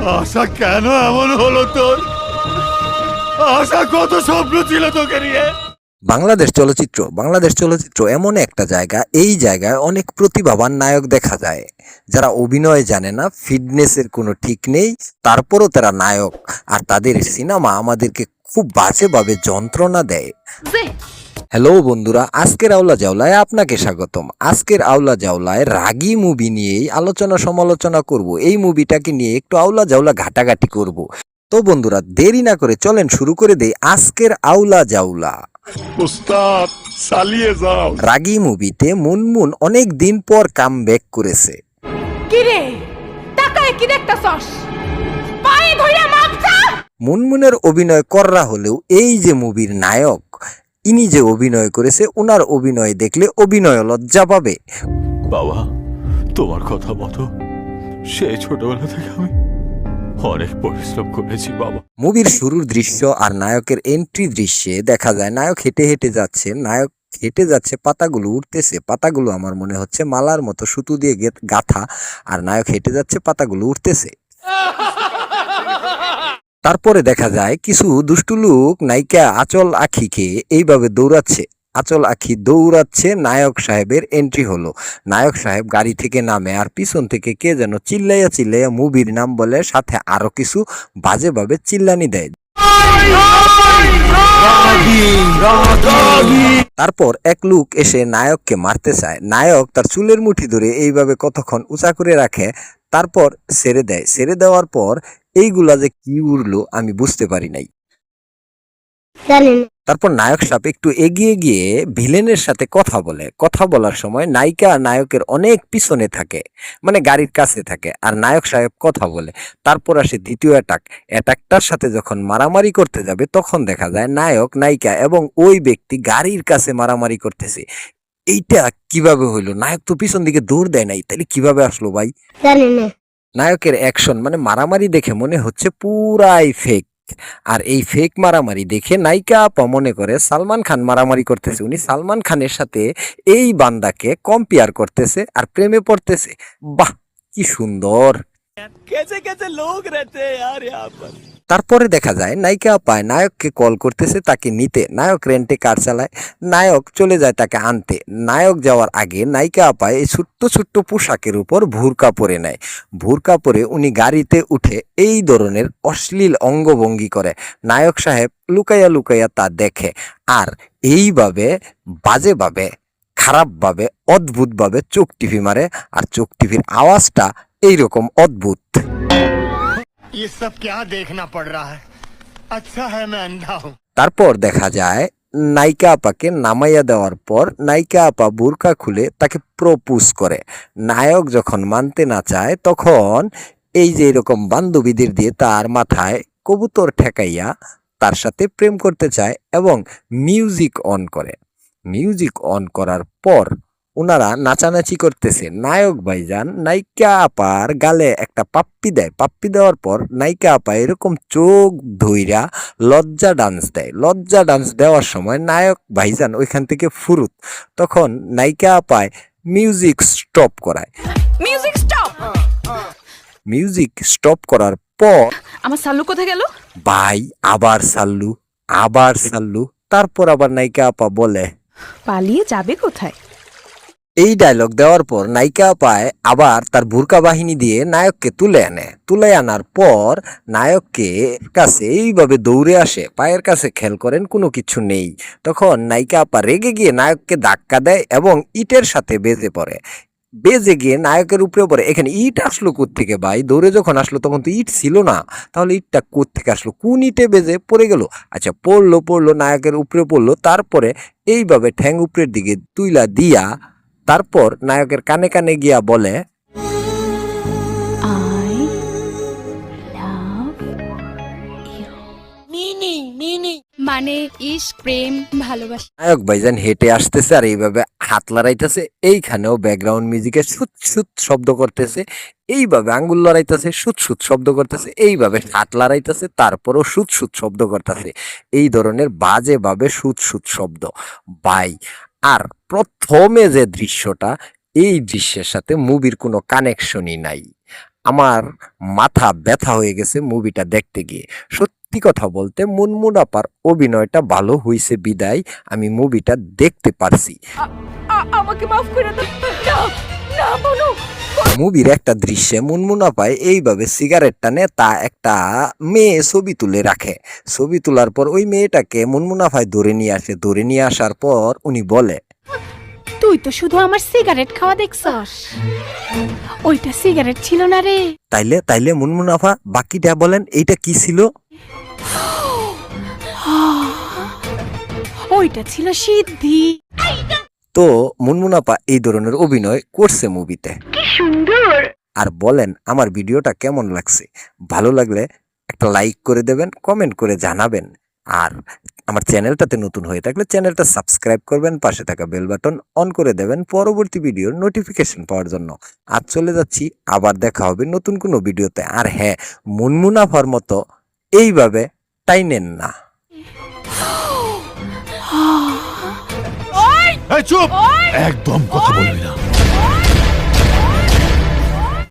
আশা কেন এমন হলো তোর? আশা কত স্বপ্ন ছিল তোকে নিয়ে। বাংলাদেশ চলচ্চিত্র এমন একটা জায়গা, এই জায়গায় অনেক প্রতিভাবান নায়ক দেখা যায় যারা অভিনয় জানে না, ফিটনেসের কোনো ঠিক নেই, তারপরও তারা নায়ক। আর তাদের সিনেমা আমাদেরকে খুব বাজেভাবে যন্ত্রণা দেয়। হ্যালো বন্ধুরা, আজকের আওলা জাওলায় আপনাকে স্বাগতম। আজকের আওলা জাওলায় রাগী মুভি নিয়েই আলোচনা সমালোচনা করব। এই মুভিটাকে নিয়ে একটু আওলা জাওলা ঘাটাঘাটি করব। তো বন্ধুরা, দেরি না করে চলেন শুরু করে দেই আজকের আওলা জাওলা। উস্তাদ চালিয়ে যাও। রাগী মুভিতে মুনমুন অনেক দিন পর কামব্যাক করেছে। কিরে টাকায় কি দেখতাছস? পায়ে ধইরা মাপছা। মুনমুনের অভিনয় কররা হলেও এই যে মুভির নায়ক, ইনি যে অভিনয় করেছে, উনার অভিনয় দেখলে অভিনয় লজ্জা পাবে। বাবা, তোমার কথা মতো সেই ছোটবেলা থেকে আমি অনেক পরিশ্রম করেছি বাবা। মুভির শুরুর দৃশ্য আর নায়কের এন্ট্রি দৃশ্যে দেখা যায় নায়ক হেঁটে হেঁটে যাচ্ছে, পাতাগুলো উঠতেছে। পাতাগুলো আমার মনে হচ্ছে মালার মতো সুতো দিয়ে গাঁথা, আর নায়ক হেঁটে যাচ্ছে, পাতাগুলো উঠতেছে। তারপরে দেখা যায় কিছু দুষ্টু লোক নায়িকা আঁচল আখিকে এইভাবে দৌড়াচ্ছে। আঁচল আখি দৌড়াচ্ছে, নায়ক সাহেবের এন্ট্রি হলো। নায়ক সাহেব গাড়ি থেকে নামে, আর পিছন থেকে কে যেন চিল্লাইয়া মুভির নাম বলে, সাথে আরো কিছু বাজেভাবে চিল্লানি দেয়। তারপর এক লোক এসে নায়ককে মারতে চায়। নায়ক তার চুলের মুঠি ধরে এইভাবে কতক্ষণ উঁচা করে রাখে, তারপর ছেড়ে দেয়। ছেড়ে দেওয়ার পর এইগুলা যে কি উড়লো আমি বুঝতে পারি নাই। তারপর নায়ক সাহেব একটু এগিয়ে গিয়ে ভিলেনের সাথে কথা বলে। কথা বলার সময় নায়িকা নায়কের অনেক পিছনে থাকে, মানে গাড়ির কাছে থাকে, আর নায়ক সাহেব কথা বলে। তারপর আসে দ্বিতীয় অ্যাটাকটার সাথে যখন মারামারি করতে যাবে, তখন দেখা যায় নায়ক নায়িকা এবং ওই ব্যক্তি গাড়ির কাছে মারামারি করতেছে। এইটা কিভাবে হইলো? নায়ক তো পিছন দিকে দৌড় দেয় নাই, তাহলে কিভাবে আসলো ভাই? নায়কের অ্যাকশন মানে মারামারি দেখে মনে হচ্ছে পুরাই ফেক। আর এই ফেক মারামারি দেখে নায়িকা আপা মনে করে সালমান খান মারামারি করতেছে। উনি সালমান খানের সাথে এই বান্দাকে কম্পেয়ার করতেছে আর প্রেমে পড়তেছে। বাহ, কি সুন্দর! कैसे कैसे लोग रहते हैं यार यहाँ पर। তারপরে দেখা যায় নায়িকা আপায় নায়ককে কল করতেছে তাকে নিতে। নায়ক রেন্টে কার চালায়, নায়ক চলে যায় তাকে আনতে। নায়ক যাওয়ার আগে নায়িকা আপায় এই ছোট্ট ছোট্ট পোশাকের উপর ভুরকা পরে নেয়। ভুরকা পরে উনি গাড়িতে উঠে এই ধরনের অশ্লীল অঙ্গভঙ্গি করে। নায়ক সাহেব লুকাইয়া লুকাইয়া তা দেখে, আর এইভাবে বাজেভাবে, খারাপভাবে, অদ্ভুতভাবে চোখ টিভি মারে। আর চোখ টিভির আওয়াজটা এইরকম অদ্ভুত। ये सब क्या देखना पड़ रहा है? अच्छा है मैं अंधा हूँ। তারপর দেখা যায় নায়িকা আপাকে নামাইয়া দেওয়ার পর নায়িকা আপা বুরকা খুলে তাকে প্রপোজ করে। নায়ক যখন মানতে না চায়, তখন এই যে এরকম বান্ধবীদের দিয়ে তার মাথায় কবুতর ঠেকাইয়া তার সাথে প্রেম করতে চায় এবং মিউজিক অন করে। মিউজিক অন করার পর ওনারা নাচানাচি করতেছে। নায়ক ভাইজান নায়িকা আপার গালে একটা পাপ্পি দেয়। পাপ্পি দেওয়ার পর নায়িকা আপা এরকম চোখ ধইরা লজ্জা ডান্স দেয়। লজ্জা ডান্স দেওয়ার সময় নায়ক ভাইজান ওইখান থেকে ফুরুত। তখন নায়িকা আপায় মিউজিক স্টপ করায়। Music stop. মিউজিক স্টপ করার পর আমার সাল্লু কোথায় গেল? ভাই আবার সাল্লু। তারপর আবার নায়িকা আপা বলে, পালিয়ে যাবে কোথায়? এই ডায়লগ দেওয়ার পর নায়িকা পায় আবার তার বুরকা বাহিনী দিয়ে নায়ককে তুলে আনে। তুলে আনার পর নায়ককে কাছে এইভাবে দৌড়ে আসে, পায়ের কাছে খেয়াল করেন কোনো কিছু নেই। তখন নায়িকা আপা রেগে গিয়ে নায়ককে ধাক্কা দেয় এবং ইটের সাথে বেজে পড়ে। বেজে গিয়ে নায়কের উপরে পড়ে। এখানে ইট আসলো কোত্থেকে ভাই? দৌড়ে যখন আসলো তখন তো ইট ছিল না, তাহলে ইটটা কোত্থেকে আসলো? কোন ইটে বেজে পড়ে গেল? আচ্ছা, পড়লো নায়কের উপরে পড়লো। তারপরে এইভাবে ঠ্যাং উপরের দিকে তুইলা দিয়া তারপর নায়কের কানে কানে গিয়া বলে, আই লাভ ইউ। মানে ইশক, প্রেম, ভালোবাসা। নায়ক ভাইজান হেঁটে আসতেছে আর এইভাবে হাত লড়াইতেছে। এইখানেও ব্যাকগ্রাউন্ড মিউজিকে সুত সুত শব্দ করতেছে, এইভাবে আঙ্গুল লড়াইতেছে, সুত সুত শব্দ করতেছে, এইভাবে হাত লড়াইতেছে, তারপরও সুত সুত শব্দ করতেছে। এই ধরনের বাজেভাবে সুত সুত শব্দ ভাই। আর প্রথমে যে দৃশ্যটা, এই দৃশ্যের সাথে মুভির কোনো কানেকশনই নাই। আমার মাথা ব্যথা হয়ে গেছে মুভিটা দেখতে গিয়ে। সত্যি কথা বলতে মুনমুন আপার অভিনয়টা ভালো হয়েছে বিদায় আমি মুভিটা দেখতে পারছি। আমাকে মাফ করে দাও। না না বলো। মুভির একটা দৃশ্যে মুনমুন আপায় এইভাবে সিগারেট টানে, তা একটা মেয়ে ছবি তুলে রাখে। ছবি তোলার পর ওই মেয়েটাকে মুনমুন আপায় ধরে নিয়ে আসে। ধরে নিয়ে আসার পর উনি বলে, তুই তো শুধু আমার সিগারেট খাওয়া দেখছস, ওইটা সিগারেট ছিল না রে। তাইলে তাইলে মুনমুন আপা বাকিটা বলেন, এইটা কি ছিল? ওইটা ছিল সিদ্ধি। তো মুনমুন আপা এই ধরনের অভিনয় করছে মুভিতে। কি সুন্দর। আর বলেন আমার ভিডিওটা কেমন লাগছে? ভালো লাগলে একটা লাইক করে দেবেন, কমেন্ট করে জানাবেন। আর আমার চ্যানেলটাতে নতুন হয়ে থাকলে চ্যানেলটা সাবস্ক্রাইব করবেন, পাশে থাকা বেল বাটন অন করে দেবেন পরবর্তী ভিডিওর নোটিফিকেশন পাওয়ার জন্য। আজ চলে যাচ্ছি, আবার দেখা হবে নতুন কোনো ভিডিওতে। আর হ্যাঁ, মুনমুন আপার মতো এইভাবে টাইনেন না। এই চুপ, একদম কথা বলবি না।